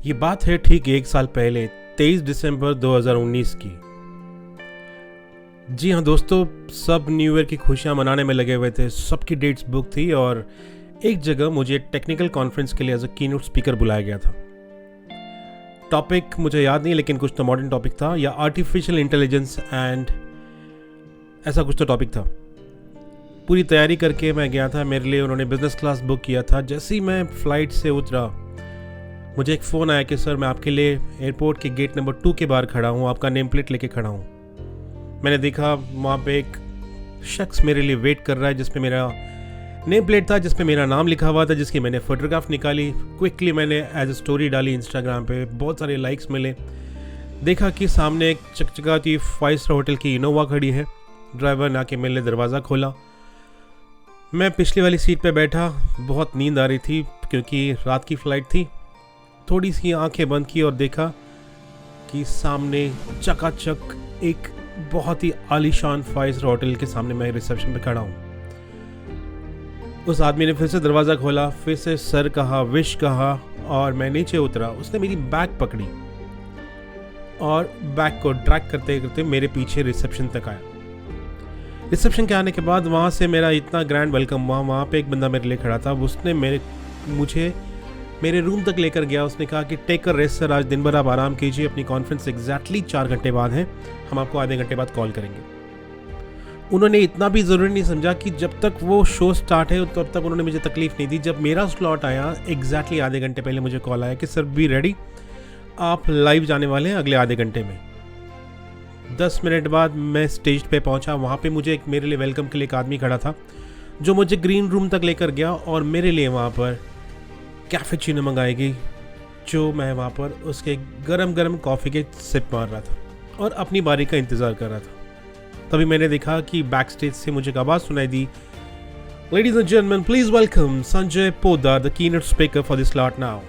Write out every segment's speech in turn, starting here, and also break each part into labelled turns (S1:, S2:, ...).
S1: ये बात है ठीक 1 साल पहले 23 दिसंबर 2019 की। जी हाँ दोस्तों, सब न्यू ईयर की खुशियाँ मनाने में लगे हुए थे। सबकी डेट्स बुक थी और एक जगह मुझे टेक्निकल कॉन्फ्रेंस के लिए एज अ कीनोट स्पीकर बुलाया गया था। टॉपिक मुझे याद नहीं, लेकिन कुछ तो मॉडर्न टॉपिक था या आर्टिफिशियल इंटेलिजेंस एंड ऐसा कुछ तो टॉपिक था। पूरी तैयारी करके मैं गया था। मेरे लिए उन्होंने बिजनेस क्लास बुक किया था। जैसे ही मैं फ़्लाइट से उतरा, मुझे एक फ़ोन आया कि सर मैं आपके लिए एयरपोर्ट के गेट नंबर 2 के बाहर खड़ा हूँ, आपका नेम प्लेट लेके खड़ा हूँ। मैंने देखा वहाँ पे एक शख्स मेरे लिए वेट कर रहा है, जिस पे मेरा नेम प्लेट था, जिस पे मेरा नाम लिखा हुआ था, जिसकी मैंने फ़ोटोग्राफ निकाली। क्विकली मैंने एज ए स्टोरी डाली इंस्टाग्राम पे, बहुत सारे लाइक्स मिले। देखा कि सामने एक चकचकाती 5 स्टार होटल की इनोवा खड़ी है। ड्राइवर ने आके मेरे लिए दरवाज़ा खोला। मैं पिछली वाली सीट पे बैठा। बहुत नींद आ रही थी क्योंकि रात की फ़्लाइट थी। थोड़ी सी आंखें बंद की और देखा कि सामने चकाचक एक बहुत ही आलीशान 5 स्टार होटल के सामने मैं रिसेप्शन पे खड़ा हूँ। उस आदमी ने फिर से दरवाज़ा खोला, फिर से सर कहा, विश कहा और मैं नीचे उतरा। उसने मेरी बैग पकड़ी और बैग को ड्रैग करते करते मेरे पीछे रिसेप्शन तक आया। रिसेप्शन के आने के बाद वहाँ से मेरा इतना ग्रैंड वेलकम हुआ। वहाँ पे एक बंदा मेरे लिए खड़ा था। उसने मुझे मेरे रूम तक लेकर गया। उसने कहा कि टेक अ रेस्ट सर, आज दिन भर आप आराम कीजिए, अपनी कॉन्फ्रेंस एग्जैक्टली 4 घंटे बाद है, हम आपको आधे घंटे बाद कॉल करेंगे। उन्होंने इतना भी ज़रूरी नहीं समझा कि जब तक वो शो स्टार्ट है तब तक उन्होंने मुझे तकलीफ़ नहीं दी। जब मेरा स्लॉट आया, एग्जैक्टली आधे घंटे पहले मुझे कॉल आया कि सर बी रेडी, आप लाइव जाने वाले हैं अगले आधे घंटे में। 10 मिनट बाद मैं स्टेज पे पहुंचा। वहाँ पे मुझे मेरे लिए वेलकम के लिए एक आदमी खड़ा था, जो मुझे ग्रीन रूम तक लेकर गया और मेरे लिए वहाँ पर कैफेचिनो मंगाएगी, जो मैं वहाँ पर उसके गरम गरम कॉफ़ी के सिप मार रहा था और अपनी बारी का इंतज़ार कर रहा था। तभी मैंने देखा कि बैक स्टेज से मुझे एक आवाज़ सुनाई दी, ladies and gentleman please welcome Sanjay Poddar, the keynote speaker for this slot now.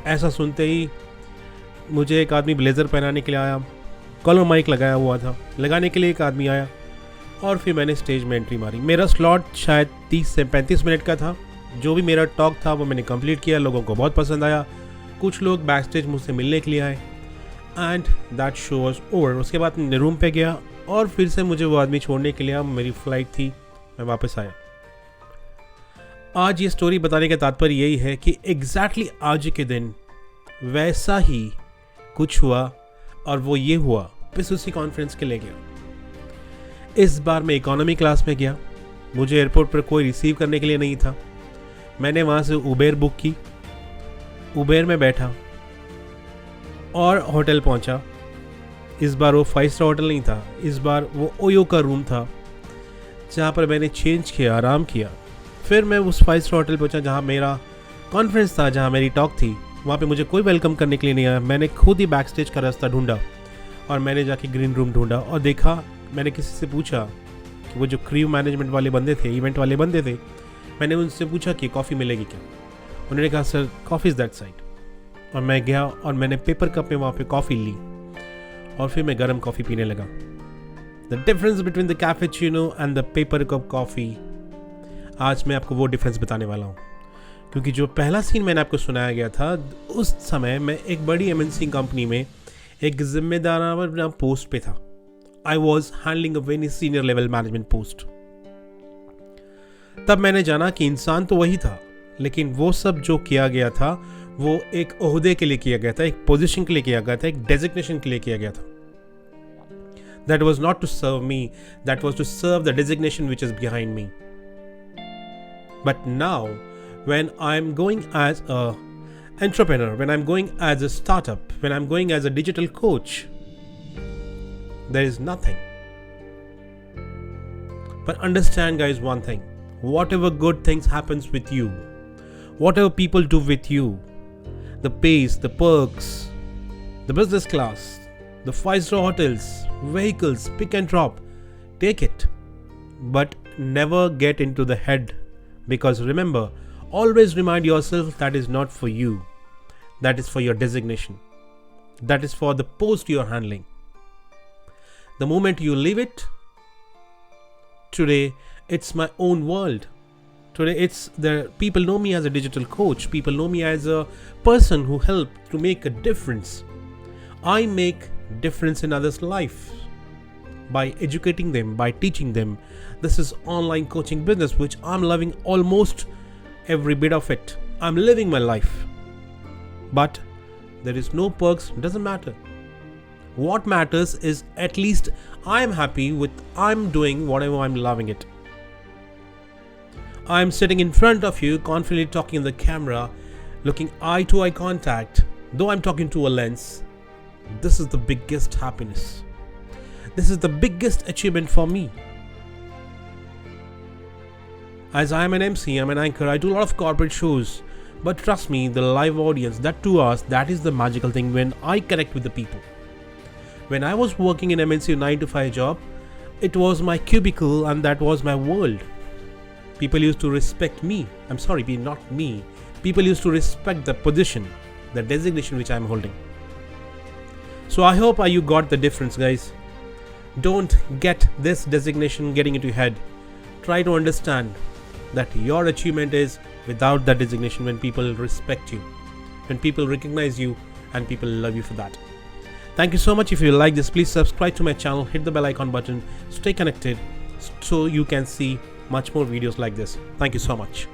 S1: ऐसा सुनते ही मुझे एक आदमी ब्लेज़र पहनाने के लिए आया, कॉलर माइक लगाया हुआ था, लगाने के लिए एक आदमी आया और फिर मैंने स्टेज में एंट्री मारी। मेरा स्लॉट शायद 30 से 35 मिनट का था। जो भी मेरा टॉक था वो मैंने कंप्लीट किया। लोगों को बहुत पसंद आया। कुछ लोग बैक स्टेज मुझसे मिलने के लिए आए and that show was over. उसके बाद मैं रूम पे गया और फिर से मुझे वो आदमी छोड़ने के लिए आया। मेरी फ़्लाइट थी, मैं वापस आया। आज ये स्टोरी बताने का तात्पर्य यही है कि एग्जैक्टली आज के दिन वैसा ही कुछ हुआ और वो ये हुआ, बस उसी कॉन्फ्रेंस के लिए गया। इस बार मैं इकोनॉमी क्लास में गया। मुझे एयरपोर्ट पर कोई रिसीव करने के लिए नहीं था। मैंने वहाँ से उबेर बुक की, उबेर में बैठा और होटल पहुँचा। इस बार वो 5 स्टार होटल नहीं था, इस बार वो ओयो का रूम था, जहाँ पर मैंने चेंज किया, आराम किया। फिर मैं उस 5 स्टार होटल पहुँचा जहाँ मेरा कॉन्फ्रेंस था, जहाँ मेरी टॉक थी। वहाँ पे मुझे कोई वेलकम करने के लिए नहीं आया। मैंने खुद ही बैक स्टेज का रास्ता ढूंढा और मैंने जाके ग्रीन रूम ढूंढा और देखा, मैंने किसी से पूछा कि वो जो क्रू मैनेजमेंट वाले बंदे थे, इवेंट वाले बंदे थे, मैंने उनसे पूछा कि कॉफ़ी मिलेगी क्या। उन्होंने कहा sir coffee is that side. और मैं गया और मैंने पेपर कप में वहाँ पे कॉफ़ी ली और फिर मैं गर्म कॉफ़ी पीने लगा। The difference between the cappuccino and the paper cup coffee, आज मैं आपको वो डिफरेंस बताने वाला हूँ। क्योंकि जो पहला सीन मैंने आपको सुनाया गया था, उस समय मैं एक बड़ी MNC कंपनी में एक जिम्मेदार पोस्ट पे था। I was handling a very senior level management post. तब मैंने जाना कि इंसान तो वही था, लेकिन वो सब जो किया गया था वो एक ओहदे के लिए किया गया था, एक पोजीशन के लिए किया गया था, एक डेजिग्नेशन के लिए किया गया था। That was not to serve me, that was to serve the designation which is behind me. But now, when I'm going as a entrepreneur, when I'm going as a startup, when I'm going as a digital coach, there is nothing. But understand guys one thing, whatever good things happens with you, whatever people do with you, the pays, the perks, the business class, the 5-star hotels, vehicles, pick and drop, take it. But never get into the head, because remember, always remind yourself that is not for you. That is for your designation. That is for the post you are handling. The moment you leave it, today it's my own world. Today it's the people know me as a digital coach. People know me as a person who helped to make a difference. I make difference in others' life by educating them, by teaching them. This is online coaching business which I'm loving almost every bit of it. I'm living my life. But there is no perks, doesn't matter. What matters is at least I'm happy with I'm doing whatever I'm loving it. I'm sitting in front of you, confidently talking in the camera, looking eye to eye contact, though I'm talking to a lens. This is the biggest happiness. This is the biggest achievement for me. As I am an MC, I'm an anchor, I do a lot of corporate shows. But trust me, the live audience, that 2 hours, that is the magical thing when I connect with the people. When I was working in MNC 9 to 5 job, it was my cubicle and that was my world. People used to respect me. I'm sorry, not me. People used to respect the position, the designation which I'm holding. So I hope you got the difference, guys. Don't get this designation getting into your head. Try to understand that your achievement is without that designation, when people respect you, when people recognize you, and people love you for that. Thank you so much. If you like this, please subscribe to my channel, hit the bell icon button, stay connected so you can see much more videos like this. Thank you so much.